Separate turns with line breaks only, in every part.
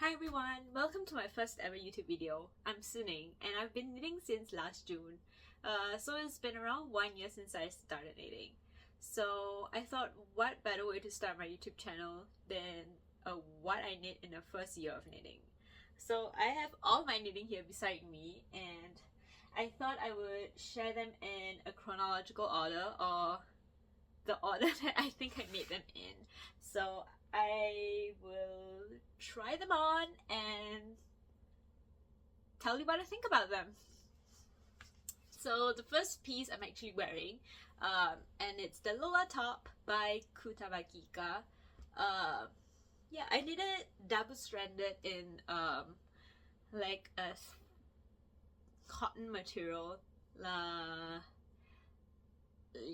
Hi everyone, welcome to my first ever YouTube video. I'm Suning and I've been knitting since last June. So it's been around 1 year since I started knitting. So I thought what better way to start my YouTube channel than what I knit in the first year of knitting. So I have all my knitting here beside me and I thought I would share them in a chronological order or the order that I think I made them in. So I will try them on and tell you what I think about them. So the first piece I'm actually wearing, and it's the Lola top by Kutovakika. Yeah, I knitted double-stranded in like a cotton material.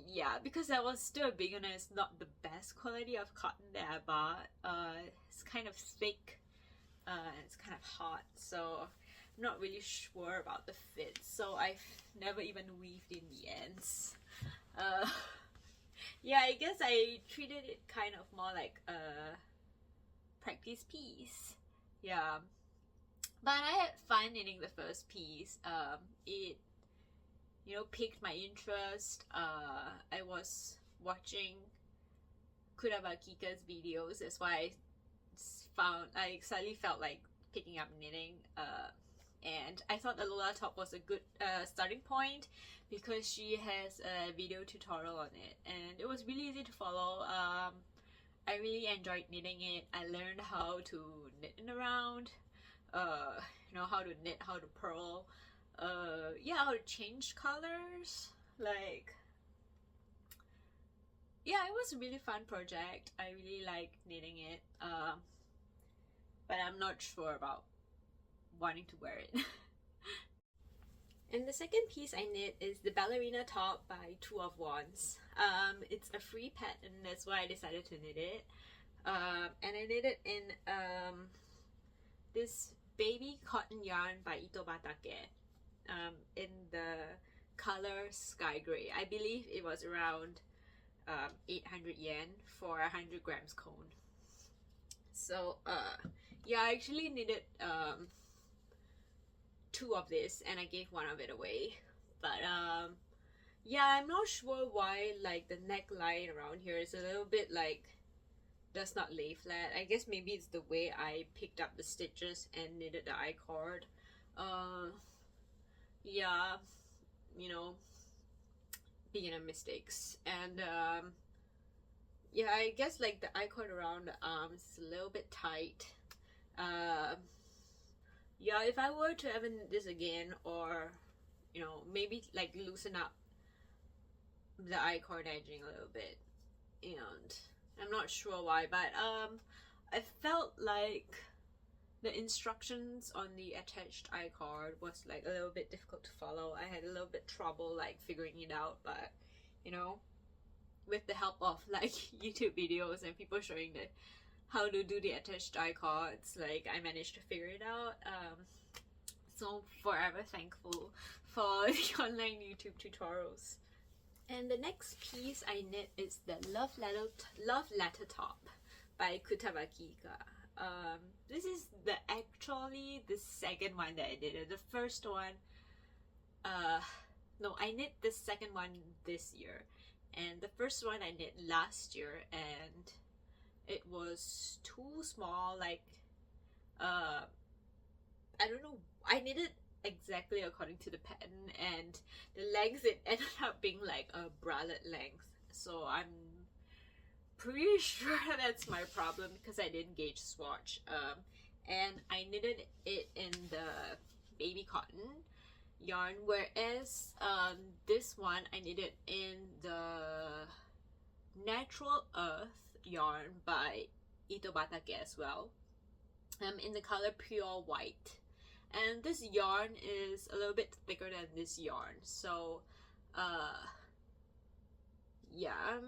Yeah, because I was still a beginner, it's not the best quality of cotton that I bought. It's kind of thick and it's kind of hot, so I'm not really sure about the fit, so I've never even weaved in the ends. Yeah, I guess I treated it kind of more like a practice piece. Yeah, but I had fun knitting the first piece. It piqued my interest. I was watching Kutovakika's videos. That's why I suddenly felt like picking up knitting. And I thought the Lola top was a good starting point because she has a video tutorial on it, and it was really easy to follow. I really enjoyed knitting it. I learned how to knit in around, how to knit, how to purl. Yeah, how to change colors. Yeah, it was a really fun project. I really like knitting it, but I'm not sure about wanting to wear it. And the second piece I knit is the Ballerina top by Two of Wands. It's a free pattern, that's why I decided to knit it. And I knit it in this baby cotton yarn by Kutovakika. In the color sky gray. I believe it was around 800 yen for 100 grams cone. So yeah, I actually knitted 2 of this and I gave 1 of it away. But yeah, I'm not sure why like the neckline around here is a little bit like does not lay flat. I guess maybe it's the way I picked up the stitches and knitted the I-cord. Yeah, beginner mistakes. And yeah, I guess like the I-cord around the arms is a little bit tight. Yeah, if I were to ever knit this again, or maybe like loosen up the I-cord edging a little bit, and I'm not sure why, but I felt like the instructions on the attached I-cord was like a little bit difficult to follow. I had a little bit trouble like figuring it out, but with the help of like YouTube videos and people showing how to do the attached I-cords, like I managed to figure it out. So forever thankful for the online YouTube tutorials. And the next piece I knit is the Love Letter top by Kutovakika. This is actually the second one that I did. The first one, no, I knit the second one this year, and the first one I knit last year, and it was too small. Like, I don't know. I knitted exactly according to the pattern, and the length it ended up being like a bralette length. So I'm pretty sure that's my problem because I didn't gauge swatch. And I knitted it in the baby cotton yarn, whereas this one I knitted in the Natural Earth yarn by Kutovakika as well, in the color Pure White. And this yarn is a little bit thicker than this yarn, so yeah,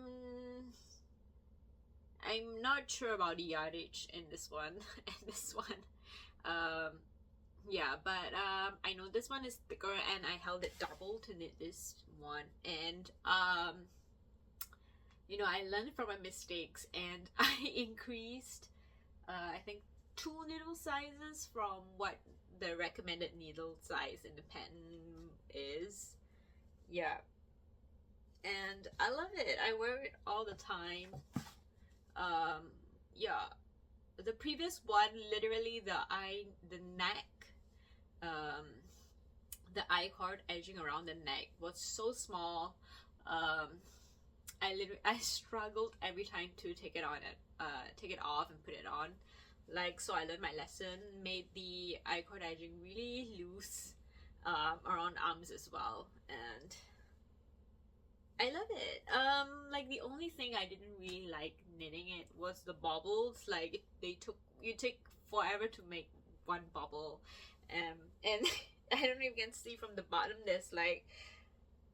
I'm not sure about the yardage in this one and this one. Yeah, but I know this one is thicker and I held it double to knit this one, and I learned from my mistakes and I increased I think 2 needle sizes from what the recommended needle size in the pattern is. Yeah, and I love it. I wear it all the time. Yeah, the previous one, literally the neck, the I-cord edging around the neck was so small. I struggled every time to take it off and put it on. Like, so I learned my lesson, made the I-cord edging really loose around arms as well, and I love it. Like, the only thing I didn't really like knitting it was the bobbles. Like, you take forever to make one bobble, and I don't know if you can see from the bottom, there's like,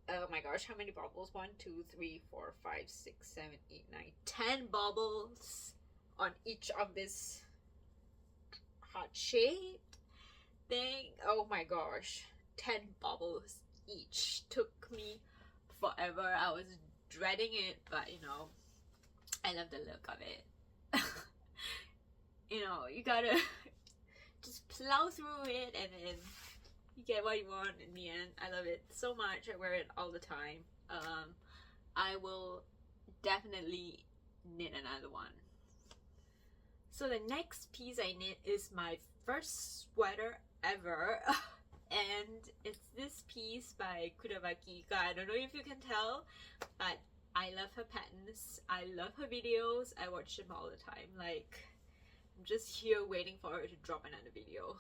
oh my gosh, how many bobbles? 1, 2, 3, 4, 5, 6, 7, 8, 9, 10 bobbles on each of this heart-shaped thing. Oh my gosh, 10 bobbles each. Took me forever. I was dreading it, but you know, I love the look of it. You know, you gotta just plow through it and then you get what you want in the end. I love it so much. I wear it all the time. I will definitely knit another one. So the next piece I knit is my first sweater ever. And it's this piece by Kutovakika. I don't know if you can tell, but I love her patterns. I love her videos. I watch them all the time. Like, I'm just here waiting for her to drop another video.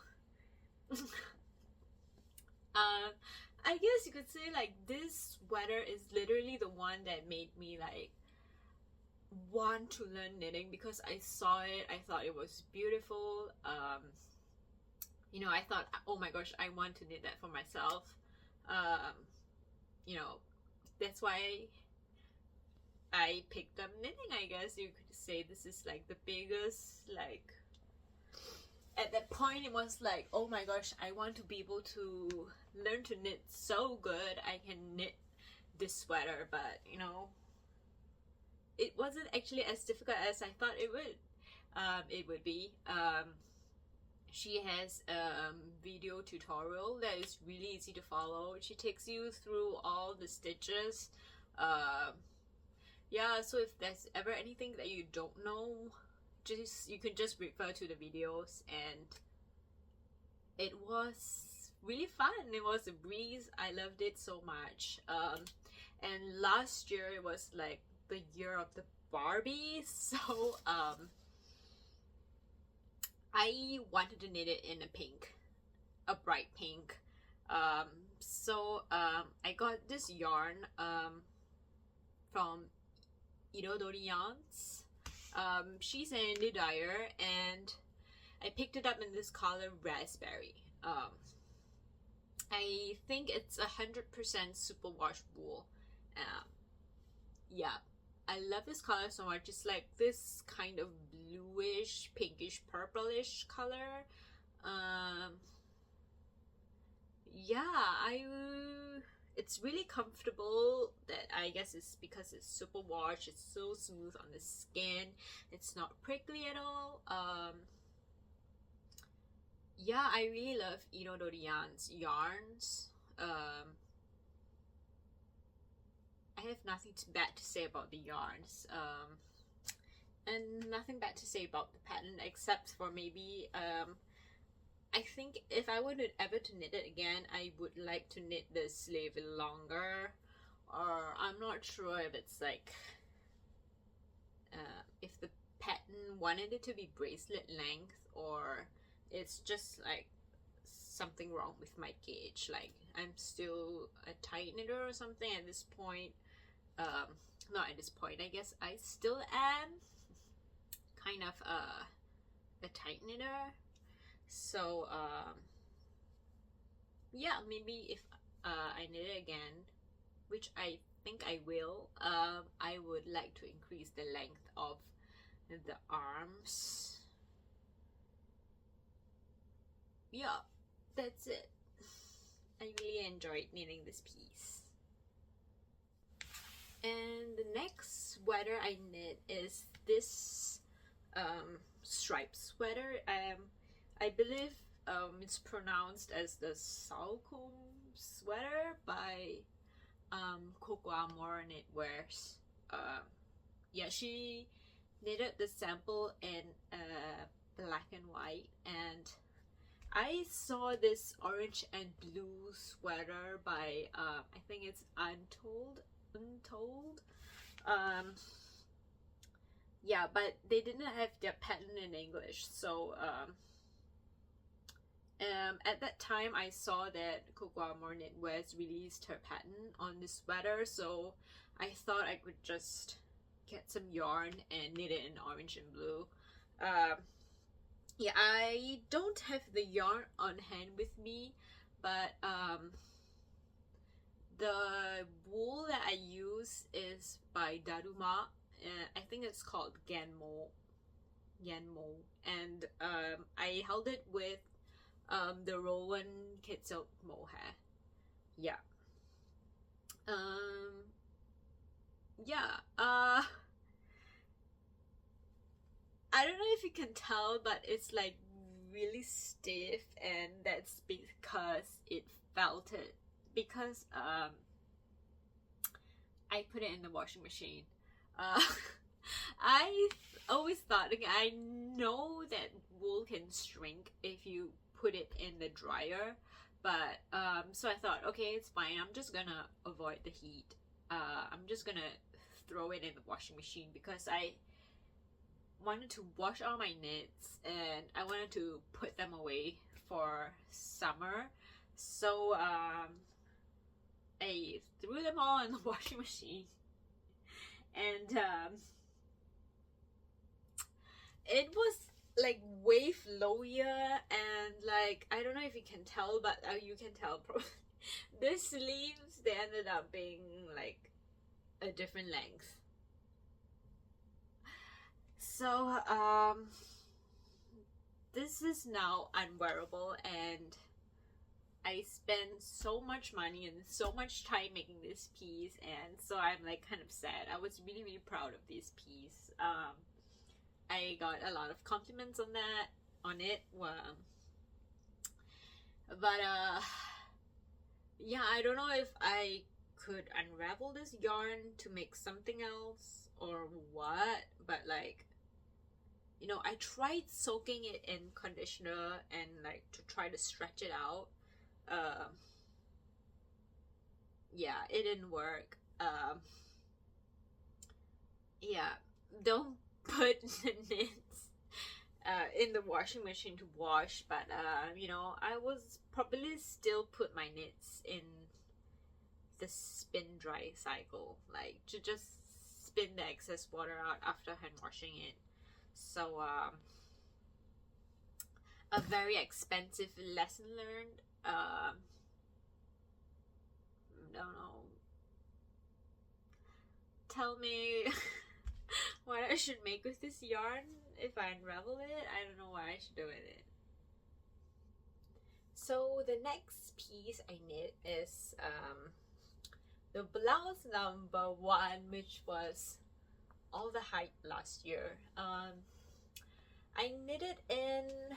I guess you could say like this sweater is literally the one that made me like want to learn knitting, because I saw it, I thought it was beautiful. You know, I thought, oh my gosh, I want to knit that for myself. You know, that's why I picked up knitting, I guess you could say. This is like the biggest, like, at that point it was like, oh my gosh, I want to be able to learn to knit so good I can knit this sweater. But you know, it wasn't actually as difficult as I thought it would be. She has a video tutorial that is really easy to follow. She takes you through all the stitches. Yeah, so if there's ever anything that you don't know, you can just refer to the videos, and it was really fun. It was a breeze. I loved it so much. And last year it was like the year of the Barbie, so I wanted to knit it in a pink, a bright pink. So I got this yarn from Audrey yarns. She's an indie dyer, and I picked it up in this color raspberry. I think it's 100% superwash wool. Yeah, I love this color so much. It's like this kind of bluish, pinkish, purplish color. Yeah, it's really comfortable. That I guess it's because it's super wash. It's so smooth on the skin. It's not prickly at all. Yeah, I really love Dorian's yarns. I have nothing bad to say about the yarns. And nothing bad to say about the pattern, except for maybe I think if I were to ever to knit it again, I would like to knit the sleeve longer, or I'm not sure if it's like if the pattern wanted it to be bracelet length, or it's just like something wrong with my gauge. Like, I'm still a tight knitter or something at this point. Not at this point, I guess I still am kind of a tight knitter. So yeah, maybe if I knit it again, which I think I will, I would like to increase the length of the arms. Yeah, that's it. I really enjoyed knitting this piece. And the next sweater I knit is this striped sweater. I believe it's pronounced as the Salcombe sweater by Coco Amour Knitwear. Yeah, she knitted the sample in black and white, and I saw this orange and blue sweater by I think it's Untold. Yeah, but they didn't have their pattern in English, so at that time I saw that Coco Amour Knitwear released her pattern on this sweater, so I thought I could just get some yarn and knit it in orange and blue. Yeah, I don't have the yarn on hand with me, but the wool that I use is by Daruma. I think it's called Yanmo, and I held it with the Rowan Kid Silk mohair. Yeah. I don't know if you can tell, but it's like really stiff, and that's because it felted. Because I put it in the washing machine. I always thought, like, I know that wool can shrink if you put it in the dryer, but so I thought, okay, it's fine. I'm just gonna avoid the heat. I'm just gonna throw it in the washing machine because I wanted to wash all my knits and I wanted to put them away for summer. So I threw them all in the washing machine, and it was like way flowier, and like, I don't know if you can tell, but you can tell probably. The sleeves, they ended up being like a different length. So this is now unwearable, and I spent so much money and so much time making this piece, and so I'm like kind of sad. I was really proud of this piece. I got a lot of compliments on it. But yeah, I don't know if I could unravel this yarn to make something else or what, but like, you know, I tried soaking it in conditioner and like to try to stretch it out. Yeah, it didn't work. Yeah, don't put the knits in the washing machine to wash, but you know, I was probably still put my knits in the spin dry cycle, like to just spin the excess water out after hand washing it. So a very expensive lesson learned. Don't know. Tell me what I should make with this yarn if I unravel it. I don't know what I should do with it. So the next piece I knit is the blouse number 1, which was all the hype last year. I knitted in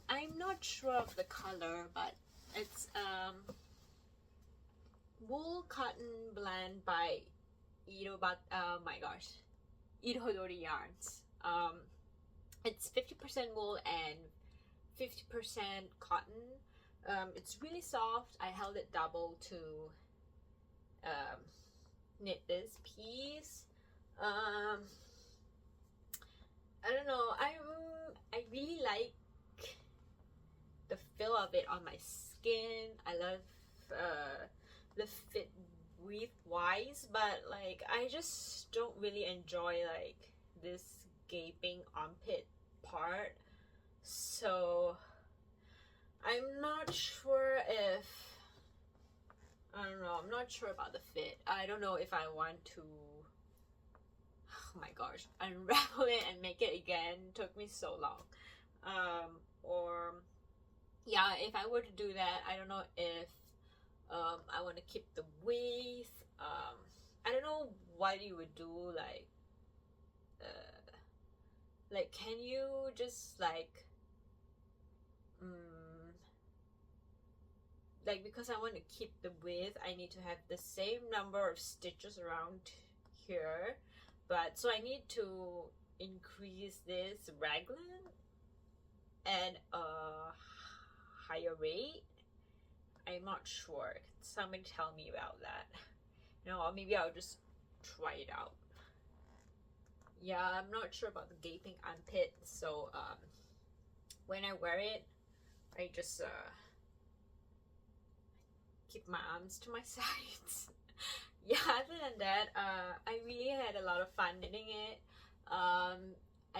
I'm not sure of the color, but it's wool cotton blend by oh my gosh, Irodori yarns. It's 50% wool and 50% cotton. It's really soft. I held it double to knit this piece. I don't know, I really like the feel of it on my skin. I love the fit width wise, but like I just don't really enjoy like this gaping armpit part, so I'm not sure if I'm not sure about the fit. I don't know if I want to, oh my gosh, unravel it and make it again. It took me so long. Or yeah, if I were to do that, I don't know if I want to keep the width. I don't know what you would do, like Like, can you just like like, because I want to keep the width, I need to have the same number of stitches around here, but so I need to increase this raglan at a higher rate. I'm not sure. Somebody tell me about that. No, or maybe I'll just try it out. Yeah, I'm not sure about the gaping armpit, so when I wear it, I just keep my arms to my sides. Yeah, other than that, I really had a lot of fun knitting it. I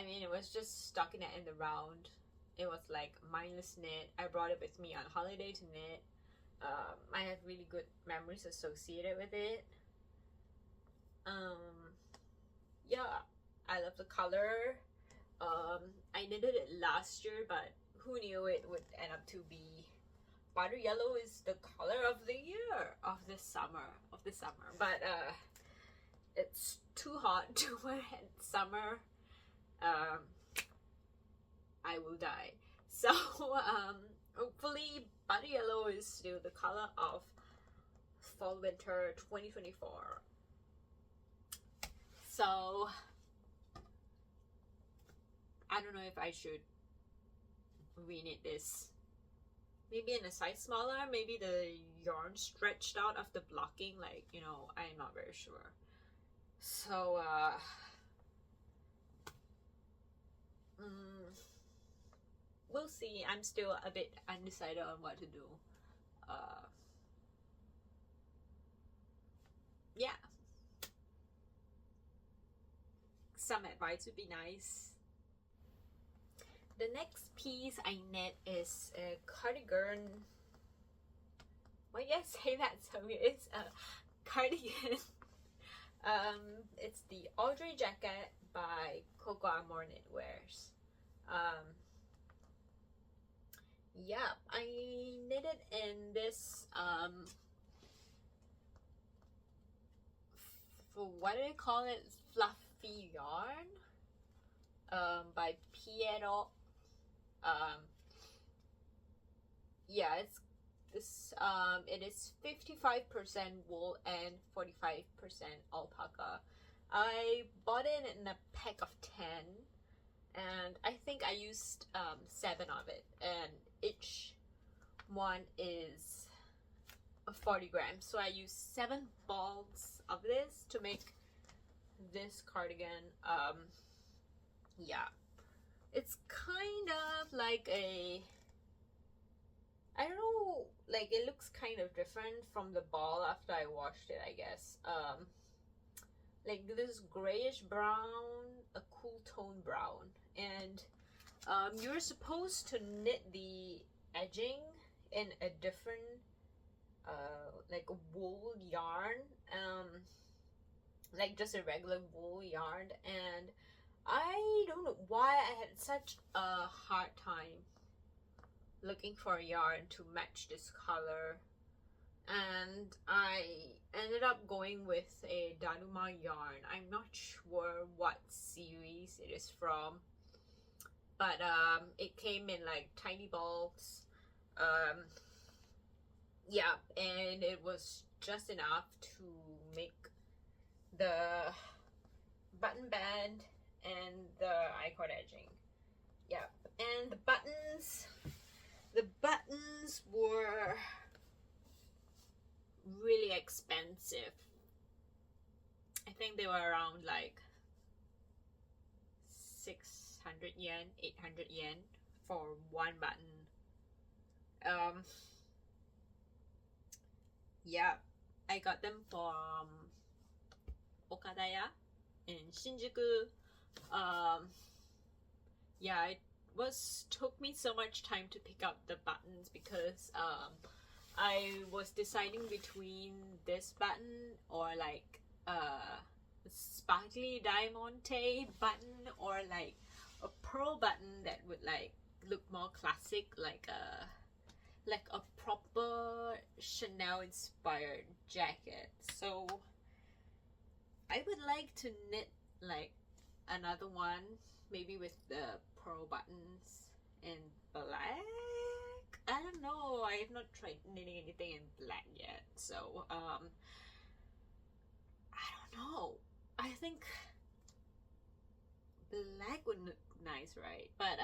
mean, it was just stuck in the end around. It was like mindless knit. I brought it with me on holiday to knit. I have really good memories associated with it. Yeah, I love the color. I knitted it last year, but who knew it would end up to be butter yellow is the color of the year of this summer. But it's too hot to wear in summer. I will die. So hopefully butter yellow is still the color of fall winter 2024. So I don't know if I should reknit this. Maybe in a size smaller, maybe the yarn stretched out of the blocking, like, you know, I'm not very sure. So we'll see. I'm still a bit undecided on what to do. Yeah, some advice would be nice. The next piece I knit is a cardigan. Why did I say that? So it's a cardigan. It's the Audrey jacket by Coco Amour Knitwear. Yeah, I knitted in this for what do they call it? Fluffy yarn. By Piero. Yeah, it's this. It is 55% wool and 45% alpaca. I bought it in a pack of 10, and I think I used 7 of it, and each one is 40 grams. So I used 7 balls of this to make this cardigan. Yeah, it's kind of like a, I don't know, like it looks kind of different from the ball after I washed it, I guess. Like this grayish brown, a cool tone brown, and you're supposed to knit the edging in a different like wool yarn, like just a regular wool yarn, and I don't know why I had such a hard time looking for a yarn to match this color, and I ended up going with a Danuma yarn. I'm not sure what series it is from, but it came in like tiny balls. Yeah, and it was just enough to make the button band and the I-cord edging. Yeah, and the buttons were really expensive. I think they were around like 600 yen, 800 yen for one button. Yeah, I got them from Okadaya in Shinjuku. Yeah, it took me so much time to pick up the buttons because I was deciding between this button or like sparkly diamante button or like a pearl button that would like look more classic, like a proper Chanel inspired jacket. So I would like to knit like another one maybe with the pearl buttons and black. I don't know, I have not tried knitting anything in black yet, so I don't know. I think black would look nice, right? But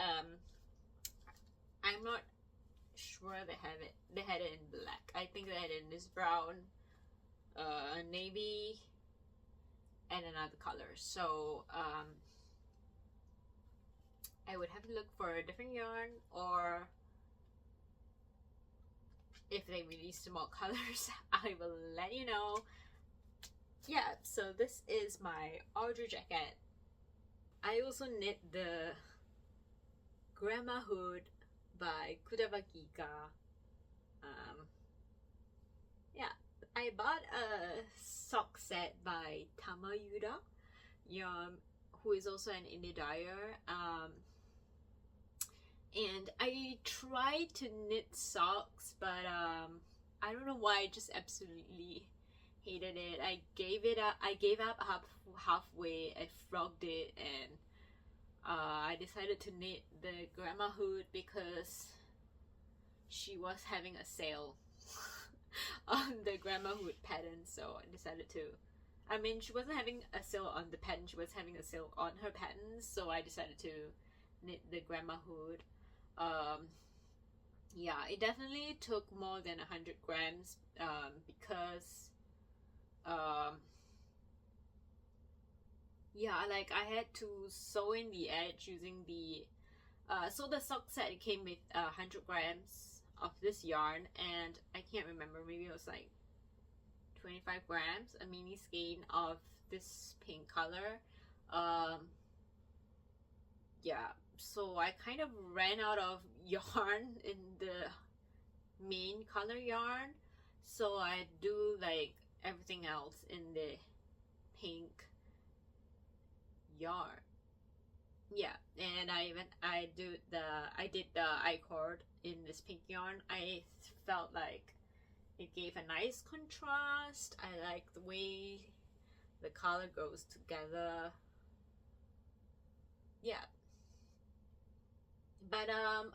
I'm not sure they had it in black. I think they had it in this brown, navy, and another color. So I would have to look for a different yarn, or if they release more colors, I will let you know. Yeah, so this is my Audrey jacket. I also knit the grandma hood by Kutovakika. Yeah, I bought a sock set by Tamayuda, who is also an indie dyer. And I tried to knit socks, but I don't know why, I just absolutely hated it. I gave up halfway. I frogged it, and I decided to knit the grandma hood because she was having a sale on the grandma hood pattern, so I decided to. I mean, she wasn't having a sale on the pattern, she was having a sale on her patterns, so I decided to knit the grandma hood. Yeah, it definitely took more than 100 grams because yeah, like I had to sew in the edge using the so the sock set came with 100 grams of this yarn, and I can't remember, maybe it was like 25 grams, a mini skein of this pink color. Yeah, so I kind of ran out of yarn in the main color yarn, so I do like everything else in the pink yarn. Yeah, and I did the I-cord in this pink yarn. I felt like it gave a nice contrast. I like the way the color goes together. Yeah, but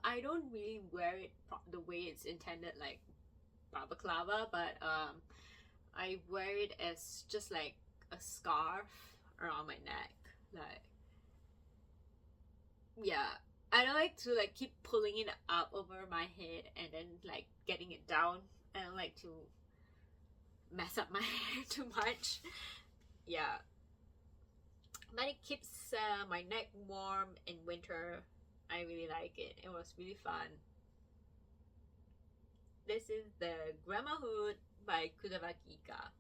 I don't really wear it the way it's intended, like balaclava, but I wear it as just like a scarf around my neck. Like, yeah, I don't like to like keep pulling it up over my head and then like getting it down. I don't like to mess up my hair too much. Yeah, but it keeps my neck warm in winter. I really like it. It was really fun. This is the grandma hood by Kutovakika.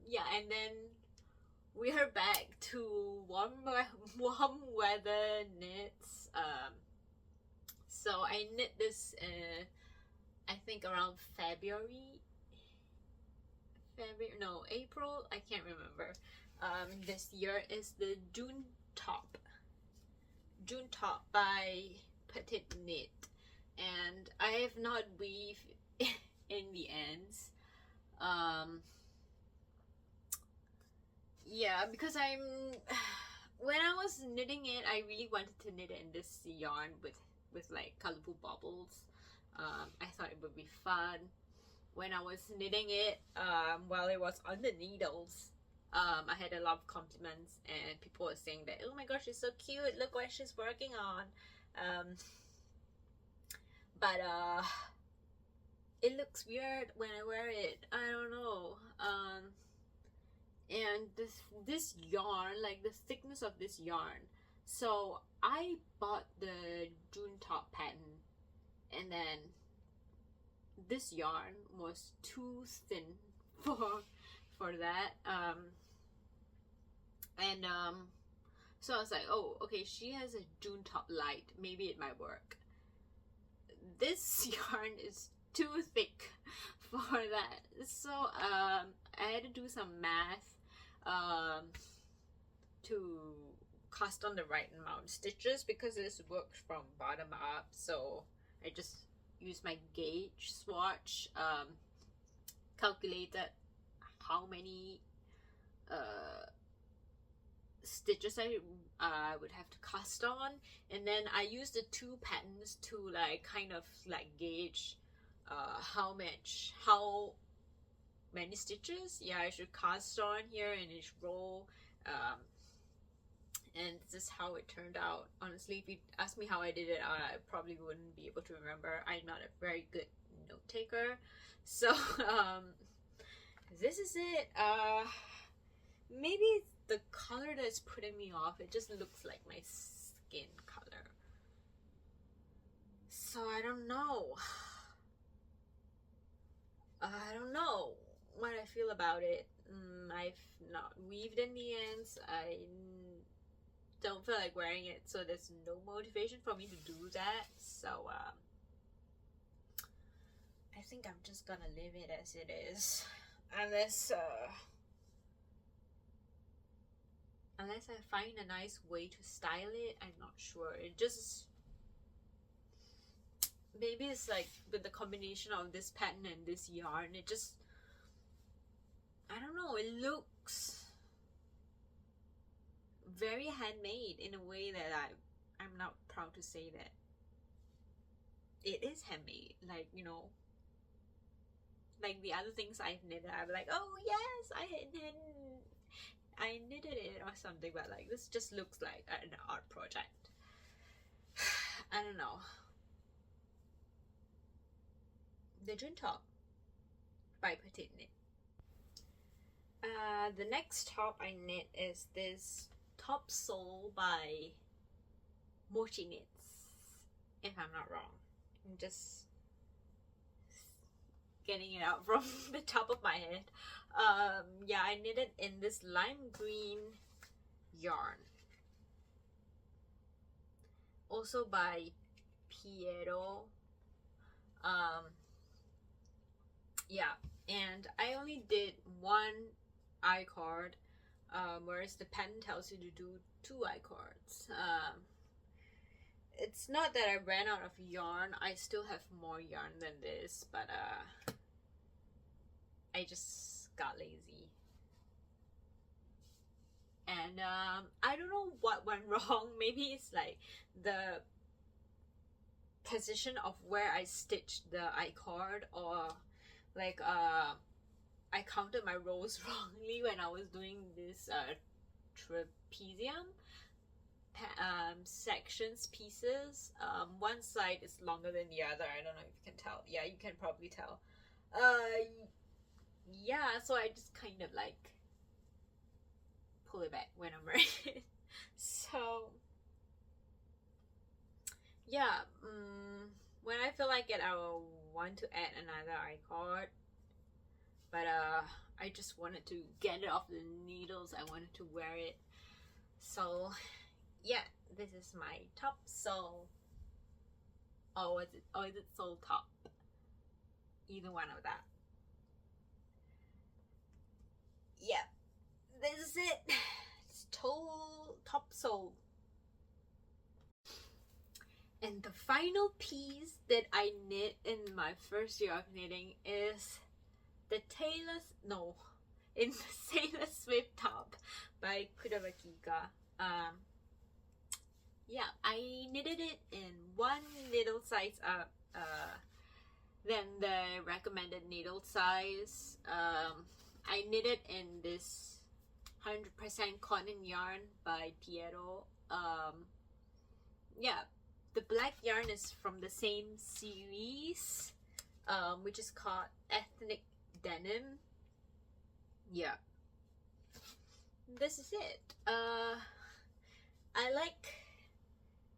Yeah, and then we are back to warm weather knits. So I knit this I think around April, I can't remember. This year is the June top by petiteknit, and I have not weaved in the ends. Yeah, because when I was knitting it, I really wanted to knit it in this yarn with like colorful bubbles. I thought it would be fun. When I was knitting it, while it was on the needles, I had a lot of compliments, and people were saying that, oh my gosh, it's so cute, look what she's working on. But it looks weird when I wear it. I don't know. And this yarn, like the thickness of this yarn, so I bought the June top pattern, and then this yarn was too thin for that. So I was like, oh, okay, she has a June top light, maybe it might work. This yarn is too thick for that, so I had to do some math to cast on the right amount of stitches, because this works from bottom up. So I just used my gauge swatch, calculated how many stitches I would have to cast on, and then I use the two patterns to like kind of like gauge how many stitches I should cast on here in each row. And this is how it turned out. Honestly, if you ask me how I did it, I probably wouldn't be able to remember. I'm not a very good note taker. So this is it. Maybe it's the color that's putting me off. It just looks like my skin color. So I don't know. I don't know what I feel about it. I've not weaved in the ends. I don't feel like wearing it, so there's no motivation for me to do that. So I think I'm just gonna leave it as it is, unless I find a nice way to style it. I'm not sure. It just, maybe it's like with the combination of this pattern and this yarn, it just, I don't know, it looks very handmade in a way that I'm not proud to say that it is handmade. Like, you know, like the other things I've knitted, I'm like, oh yes, I knitted it or something, but like this just looks like an art project. I don't know. The June top by petiteknit. The next top I knit is this top sole by mochiknits, if I'm not wrong. I'm just getting it out from the top of my head. Yeah, I knitted in this lime green yarn, also by Piero. Yeah, and I only did one I-card, whereas the pattern tells you to do 2 I-cards. It's not that I ran out of yarn. I still have more yarn than this, but I just got lazy. And I don't know what went wrong. Maybe it's like the position of where I stitched the I-card, or like I counted my rows wrongly when I was doing this trapezium sections pieces. One side is longer than the other. I don't know if you can tell. Yeah, you can probably tell. Yeah, so I just kind of like pull it back when I'm ready. So yeah, when I feel like it, I will want to add another I-card, but I just wanted to get it off the needles. I wanted to wear it. So yeah, this is my top sole. Oh, is it sole top? Either one of that. Yeah, this is it. It's total top sole. And the final piece that I knit in my first year of knitting is the Sailor Swift top by Kutovakika. Yeah, I knitted it in 1 needle size up than the recommended needle size. I knitted in this 100% cotton yarn by Piero. Yeah, the black yarn is from the same series, which is called Ethnic Denim. Yeah, this is it.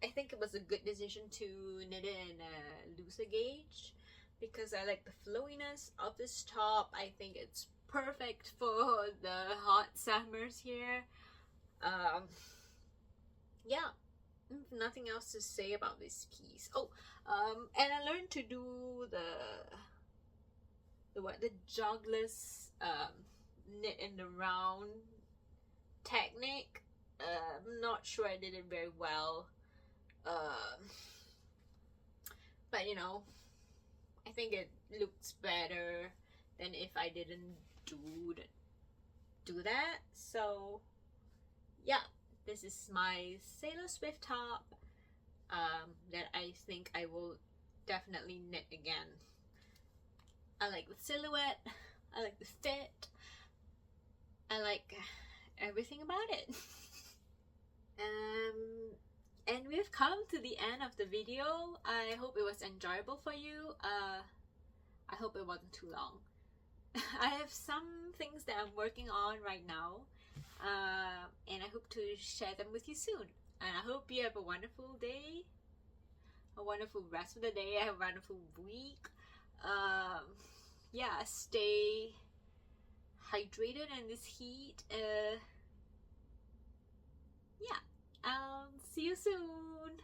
I think it was a good decision to knit it in a looser gauge because I like the flowiness of this top. I think it's perfect for the hot summers here. Yeah, nothing else to say about this piece. Oh, and I learned to do the jogless knit in the round technique. I'm not sure I did it very well, but you know, I think it looks better than if I didn't do that. So yeah, This is my Sailor Swift top that I think I will definitely knit again. I like the silhouette, I like the fit, I like everything about it. And we've come to the end of the video. I hope it was enjoyable for you. I hope it wasn't too long. I have some things that I'm working on right now, and I hope to share them with you soon. And I hope you have a wonderful day, a wonderful rest of the day, a wonderful week. Yeah, stay hydrated in this heat. Yeah, I'll see you soon.